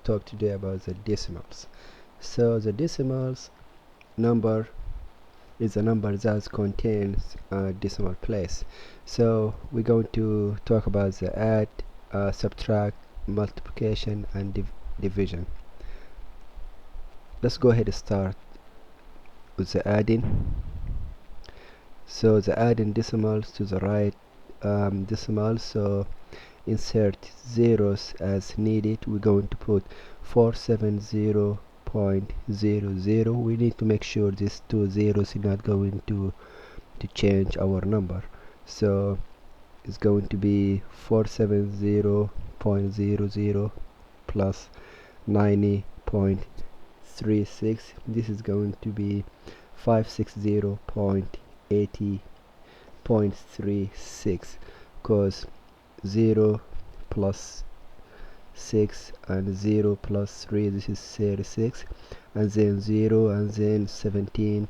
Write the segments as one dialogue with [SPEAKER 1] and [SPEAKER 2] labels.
[SPEAKER 1] talk today about the decimals. So the decimals number is a number that contains a decimal place. So we're going to talk about the add, subtract, multiplication, and division. Let's go ahead and start with the adding. So the adding decimals to the right decimal, so insert zeros as needed. We're going to put 470.00. we need to make sure these two zeros are not going to change our number, so it's going to be 470.00 plus 90.36. this is going to be 560.80.36, because 0 plus 6 and 0 plus 3, this is 36, and then 0 and then 17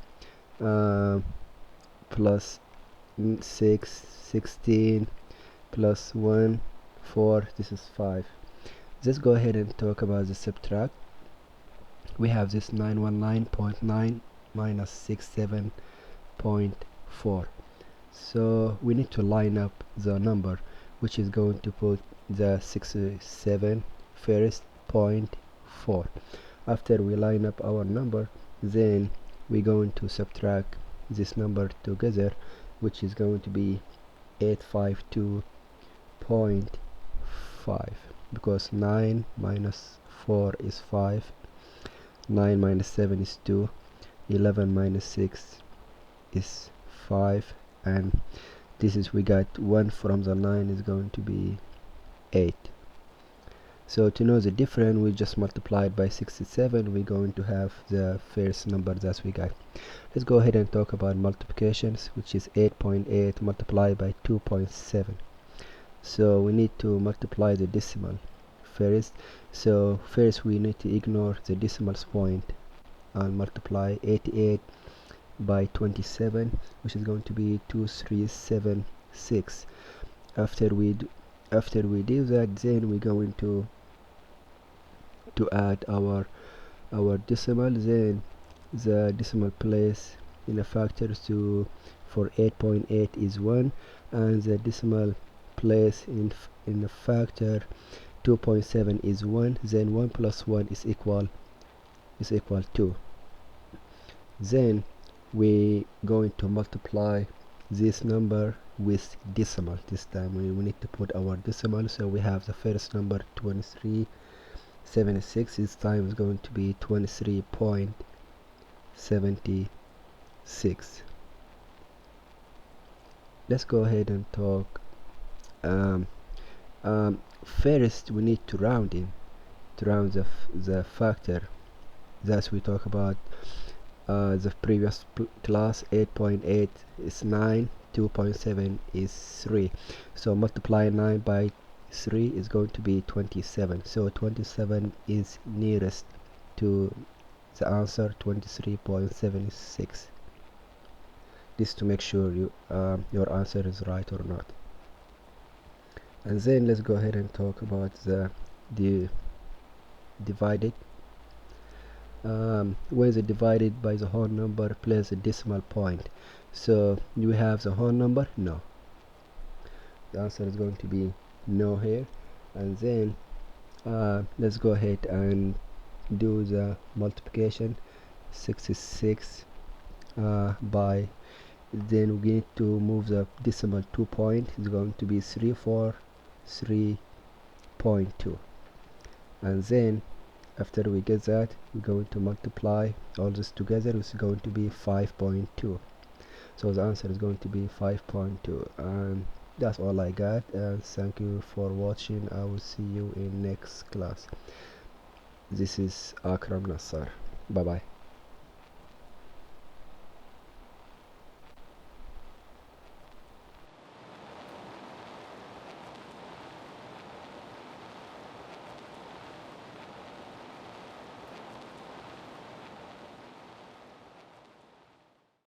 [SPEAKER 1] plus 6, 16 plus 1, 4, this is 5. Let's go ahead and talk about the subtract. We have this 919.9 minus 67.4, so we need to line up the number, which is going to put the 67 first, 0.4. after we line up our number, then we're going to subtract this number together, which is going to be 852.5, because 9 minus 4 is 5, 9 minus 7 is 2, 11 minus 6 is 5, and this is, we got 1 from the 9 is going to be 8. So to know the difference, we just multiply it by 67. we're going to have the first number that we got. Let's go ahead and talk about multiplications, which is 8.8 multiplied by 2.7. so we need to multiply the decimal first. So first we need to ignore the decimal point and multiply 88 by 27, which is going to be 2376. after we do that, then we're going to add our decimal. Then the decimal place in a factor to for 8.8 is 1, and the decimal place in a factor 2.7 is 1. then 1 plus 1 is equal 2. Then we going to multiply this number with decimal. This time we need to put our decimal, so we have the first number 2376. this time is going to be 23.76. let's go ahead and talk. First we need to round the factor that we talk about the previous class. 8.8 is 9, 2.7 is 3, so multiply 9 by 3 is going to be 27. so 27 is nearest to the answer, 23.76. this to make sure your answer is right or not. And then let's go ahead and talk about the divided. When the divided by the whole number, place a decimal point. So do we have the whole number? No. The answer is going to be no here. And then let's go ahead and do the multiplication. 66 by, then we need to move the decimal 2 point. It's going to be 343.2, and then after we get that, we're going to multiply all this together. It's going to be 5.2. so the answer is going to be 5.2. and that's all I got, and thank you for watching. I will see you in next class. This is Akram Nassar. Bye bye.